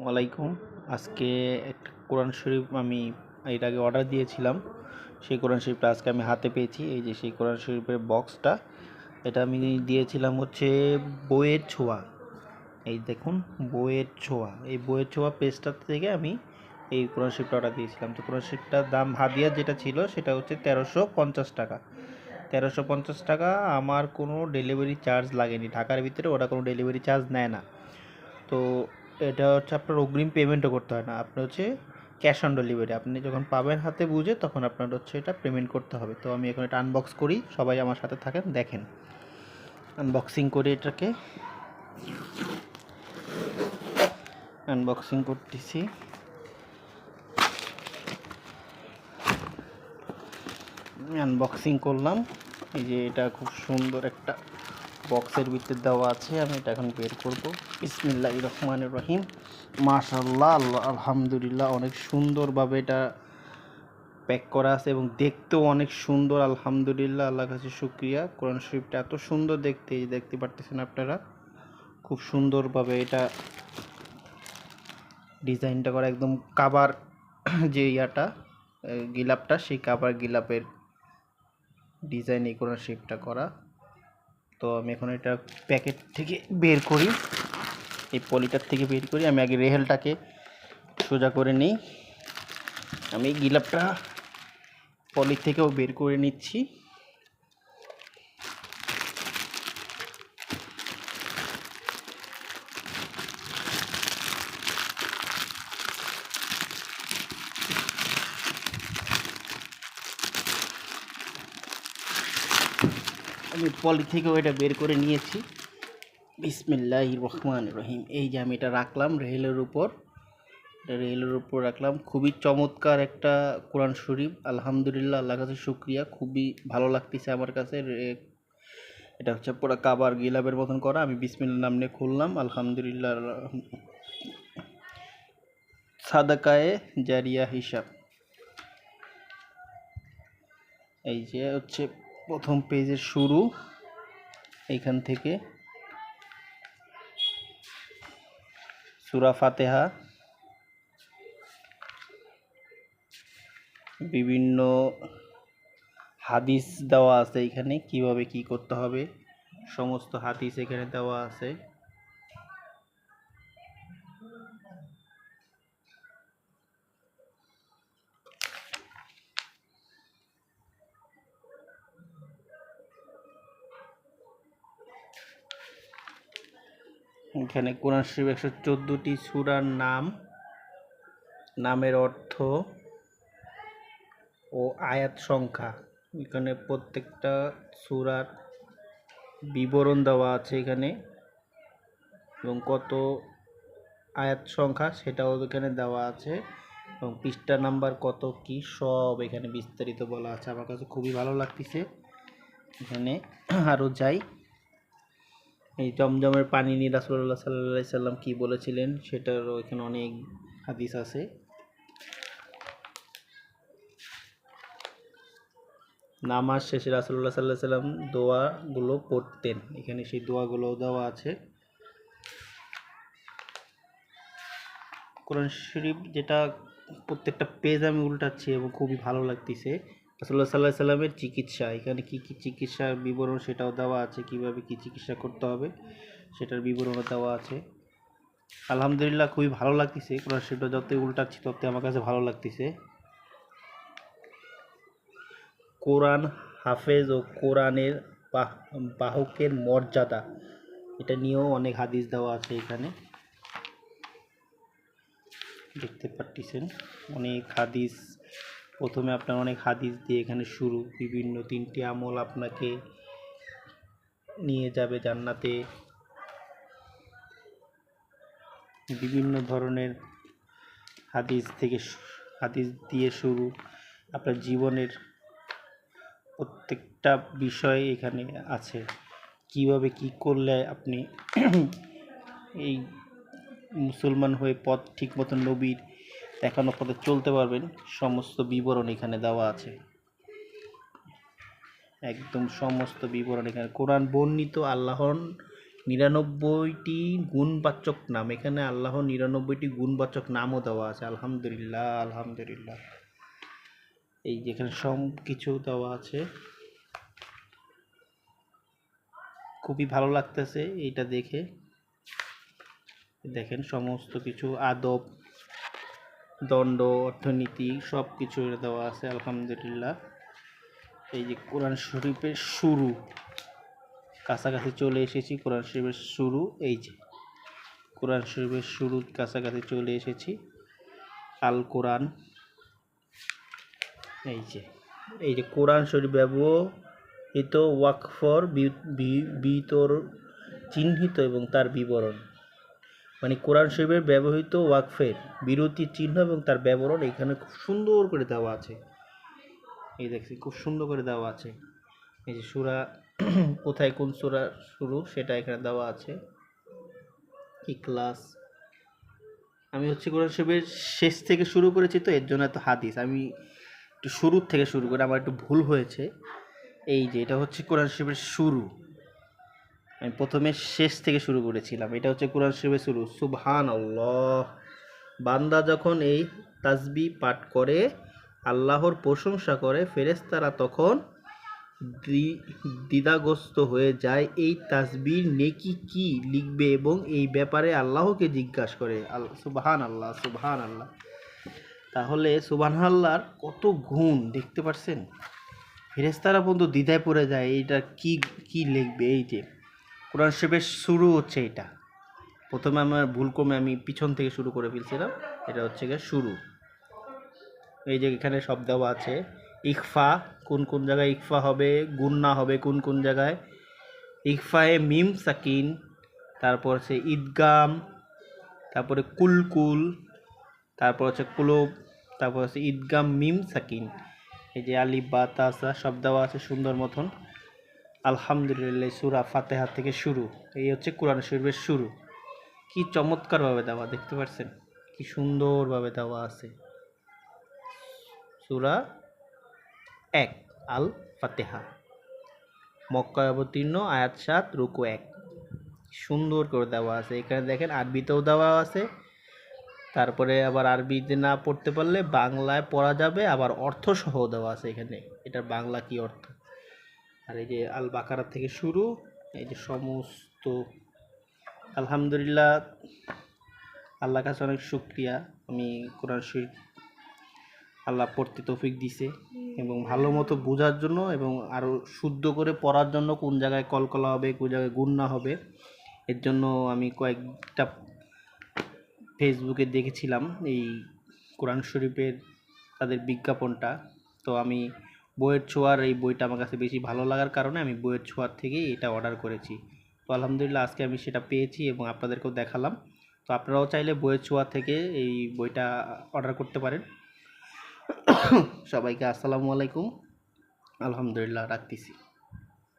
ওয়ালাইকুম। আজকে একটা কোরআন শরীফ আমি এর আগে অর্ডার দিয়েছিলাম। সেই কোরআন শরীফটা আজকে আমি হাতে পেয়েছি। এই যে সেই কোরআন শরীফের বক্সটা, এটা আমি দিয়েছিলাম হচ্ছে বইয়ের ছোঁয়া। এই দেখুন, বইয়ের ছোঁয়া, এই বইয়ের ছোঁয়া পেজটা থেকে আমি এই কোরআন শরীফটা অর্ডার দিয়েছিলাম। তো কোরআন শরীফটার দাম হাদিয়া যেটা ছিল সেটা হচ্ছে 1350 টাকা। 1350 টাকা। আমার কোনো ডেলিভারি চার্জ লাগেনি, ঢাকার ভিতরে ওরা কোনো ডেলিভারি চার্জ নেয় না। তো এটা হচ্ছে আপনার অগ্রিম পেমেন্টও করতে হয় না, আপনি হচ্ছে ক্যাশ অন ডেলিভারি, আপনি যখন পাবেন হাতে বুঝে তখন আপনার হচ্ছে এটা পেমেন্ট করতে হবে। তো আমি এখন এটা আনবক্স করি, সবাই আমার সাথে থাকেন, দেখেন আনবক্সিং করে এটাকে আনবক্সিং করতেছি। আনবক্সিং করলাম। এই যে এটা খুব সুন্দর একটা বক্সের ভিতরে দেওয়া আছে, আমি এটা এখন বের করব। বিসমিল্লাহির রহমানির রহিম। মাশাআল্লাহ, আলহামদুলিল্লাহ, অনেক সুন্দরভাবে এটা প্যাক করা আছে এবং দেখতেও অনেক সুন্দর। আলহামদুলিল্লাহ, আল্লাহর কাছে শুকরিয়া। কোরআন শরীফটা এত সুন্দর দেখতে, এই দেখতে পারতেছেন আপনারা, খুব সুন্দরভাবে এটা ডিজাইনটা করা, একদম কাবার যে ইয়াটা গিলাপটা, সেই কাবার গিলাপের ডিজাইন এই কোরআন শরীফটা করা। তো আমি এখন এটা প্যাকেট থেকে বের করি, এই পলিটার থেকে বের করি। আমি আগে রেহেলটাকে সোজা করে নিই। আমি গিলাপটা পলি থেকেও বের করে নিচ্ছি। আমি পলি থেকেও এটা বের করে নিয়েছি। বিসমিল্লাহির রহমানির রহিম। এই যে আমি এটা রাখলাম রেলের উপর, রাখলাম। খুবই চমৎকার একটা কোরআন শরীফ। আলহামদুলিল্লাহ, আল্লাহর কাছে শুকরিয়া, খুবই ভালো লাগতেছে আমার কাছে। এটা হচ্ছে পুরো কাবার গিলাপের মতন করা। আমি বিসমিল্লাহ নাম নিয়ে খুললাম। আলহামদুলিল্লাহ, সাদাকায়ে জারিয়া হিসাব। এই যে হচ্ছে প্রথম পেজের শুরু, এইখান থেকে সূরা ফাতিহা, বিভিন্ন হাদিস দেওয়া আছে এখানে, কিভাবে কি করতে হবে সমস্ত হাদিস এখানে দেওয়া আছে। এখানে কোরআন শরীফ 114টি সূরার নাম, নামের অর্থ ও আয়াত সংখ্যা। এখানে প্রত্যেকটা সূরার বিবরণ দেওয়া আছে এখানে, এবং কত আয়াত সংখ্যা সেটাও এখানে দেওয়া আছে, এবং পৃষ্ঠা নাম্বার কত কি সব এখানে বিস্তারিত বলা আছে। আমার কাছে খুবই ভালো লাগতেছে। এখানে আরও যাই, এই জমজমের পানি নিয়ে রাসূলুল্লাহ সাল্লাল্লাহু আলাইহি সাল্লাম কী বলেছিলেন সেটারও এখানে অনেক হাদিস আছে। নামাজ শেষে রাসূলুল্লাহ সাল্লাল্লাহু আলাইহি সাল্লাম দোয়াগুলো পড়তেন, এখানে সেই দোয়াগুলো দেওয়া আছে। কোরআন শরীফ যেটা প্রত্যেকটা পেজ আমি উল্টাচ্ছি এবং খুবই ভালো লাগতেছে। রাসূলুল্লাহ সাল্লাল্লাহু আলাইহি সাল্লামের চিকিৎসা, এখানে কি কি চিকিৎসার বিবরণ সেটাও দেওয়া আছে, কিভাবে কি চিকিৎসা করতে হবে সেটার বিবরণও দেওয়া আছে। আলহামদুলিল্লাহ, খুবই ভালো লাগতেছে। কোরআন শরীফটা যতই উল্টাচ্ছি ততই আমার কাছে ভালো লাগতেছে। কোরআন হাফেজ ও কোরআনের বাহকের মর্যাদা, এটা নিয়েও অনেক হাদিস দেওয়া আছে এখানে, দেখতে পাচ্ছেন অনেক হাদিস। প্রথমে আপনার অনেক হাদিস দিয়ে এখানে শুরু, বিভিন্ন 3টি আমল আপনাকে নিয়ে যাবে জান্নাতে, বিভিন্ন ধরনের হাদিস থেকে, হাদিস দিয়ে শুরু। আপনার জীবনের প্রত্যেকটা বিষয় এখানে আছে, কিভাবে কি করলে আপনি এই মুসলমান হয়ে পথ ঠিক মতো নবীর দেখানো পথে চলতে পারবেন, সমস্ত বিবরণ এখানে দেওয়া আছে। একদম সমস্ত বিবরণ এখানে কোরআন বর্ণিত আল্লাহর নিরানব্বইটি গুণবাচক নাম, এখানে আল্লাহ 99টি গুণবাচক নামও দেওয়া আছে। আলহামদুলিল্লাহ, আলহামদুলিল্লাহ। এই যেখানে সব কিছু দেওয়া আছে, খুবই ভালো লাগতেছে এইটা দেখে। দেখেন সমস্ত কিছু আদব, দণ্ড, অর্থনীতি সব কিছু দেওয়া আছে। আলহামদুলিল্লাহ। এই যে কোরআন শরীফের শুরু, কাছাকাছি চলে এসেছি। কোরআন শরীফের শুরু, এই যে কোরআন শরীফের শুরু কাছাকাছি চলে এসেছি। আল কোরআন, এই যে কোরআন শরীফ ব্যবহৃত ওয়াকফর বিতর চিহ্নিত এবং তার বিবরণ, মানে কোরআন শরীফের ব্যবহৃত ওয়াকফের বিরতির চিহ্ন এবং তার বিবরণ এখানে খুব সুন্দর করে দেওয়া আছে। এই দেখছি খুব সুন্দর করে দেওয়া আছে। এই যে সূরা কোথায় কোন সূরা শুরু সেটা এখানে দেওয়া আছে। ইখলাস, আমি কোরআন শরীফের শেষ থেকে শুরু করেছি, তো এর জন্য এত হাদিস। আমি একটু শুরুর থেকে শুরু করে, আমার একটু ভুল হয়েছে। এই যে এটা কোরআন শরীফের শুরু, আমি প্রথমে শেষ থেকে শুরু করেছিলাম। এটা কোরআন শরীফের শুরু। সুবহানাল্লাহ। বান্দা যখন এই তাসবিহ পাঠ করে, আল্লাহর প্রশংসা করে, ফেরেশতারা তখন দ্বিধাগ্রস্ত হয়ে যায় এই তাসবিহর নেকি কি লিখবে এবং এই ব্যাপারে আল্লাহকে জিজ্ঞাসা করে। সুবহানাল্লাহ, সুবহানাল্লাহ। তাহলে সুবহানাল্লাহর কত গুণ দেখতে পাচ্ছেন। ফেরেশতারা পর্যন্ত দ্বিধায় পড়ে যায় এইটা কি কি লিখবে। এই যে কোরআন শরীফের শুরু এটা। প্রথমে আমার ভুল কমে আমি পিছন থেকে শুরু করে ফেলছিলাম। এটা গিয়ে শুরু। এই যে এখানে সব দেওয়া আছে। ইকফা, কোন কোন জায়গায় ইকফা হবে, গুন্না হবে কোন কোন জায়গায়। ইকফায়ে মিম সাকিন, তারপর ঈদগাম, তারপরে কুলকুল, তারপর কুলুব, তারপর ঈদগাম মিম সাকিন। এই যে আলিফ বা তাসা সব দেওয়া আছে সুন্দর মতন। আলহামদুলিল্লাহ, সূরা ফাতিহা থেকে শুরু। এই কোরআন শরীফের শুরু। কি চমৎকারভাবে দেওয়া, দেখতে পাচ্ছেন কি সুন্দরভাবে দেওয়া আছে। সূরা 1 আল ফাতিহা, মক্কায় অবতীর্ণ, আয়াত 7, রুকু 1। সুন্দর করে দেওয়া আছে। এখানে দেখেন আরবিতেও দেওয়া আছে, তারপরে আবার আরবিতে না পড়তে পারলে বাংলায় পড়া যাবে, আবার অর্থ সহ দেওয়া আছে এখানে, এটার বাংলা কি অর্থ। আর এই যে আল বাকারা থেকে শুরু, এই যে সমস্ত। আলহামদুলিল্লাহ, আল্লাহর কাছে অনেক শুকরিয়া। আমি কোরআন শরীফ আল্লাহ পড়তে তৌফিক দিছে এবং ভালো মতো বোঝার জন্য এবং আরও শুদ্ধ করে পড়ার জন্য, কোন জায়গায় কলকলা হবে, কোন জায়গায় গুন্না হবে, এর জন্য আমি কয়েকটা ফেসবুকে দেখেছিলাম এই কোরআন শরীফের তাদের বিজ্ঞাপনটা। তো আমি বইয়ের ছোঁয়ার এই বইটা আমার কাছে বেশি ভালো লাগার কারণে আমি বইয়ের ছোঁয়ার থেকেই এটা অর্ডার করেছি। তো আলহামদুলিল্লাহ, আজকে আমি সেটা পেয়েছি এবং আপনাদেরকেও দেখালাম। তো আপনারাও চাইলে বইয়ের ছোঁয়া থেকে এই বইটা অর্ডার করতে পারেন। সবাইকে আসসালামু আলাইকুম। আলহামদুলিল্লাহ, রাখতেছি।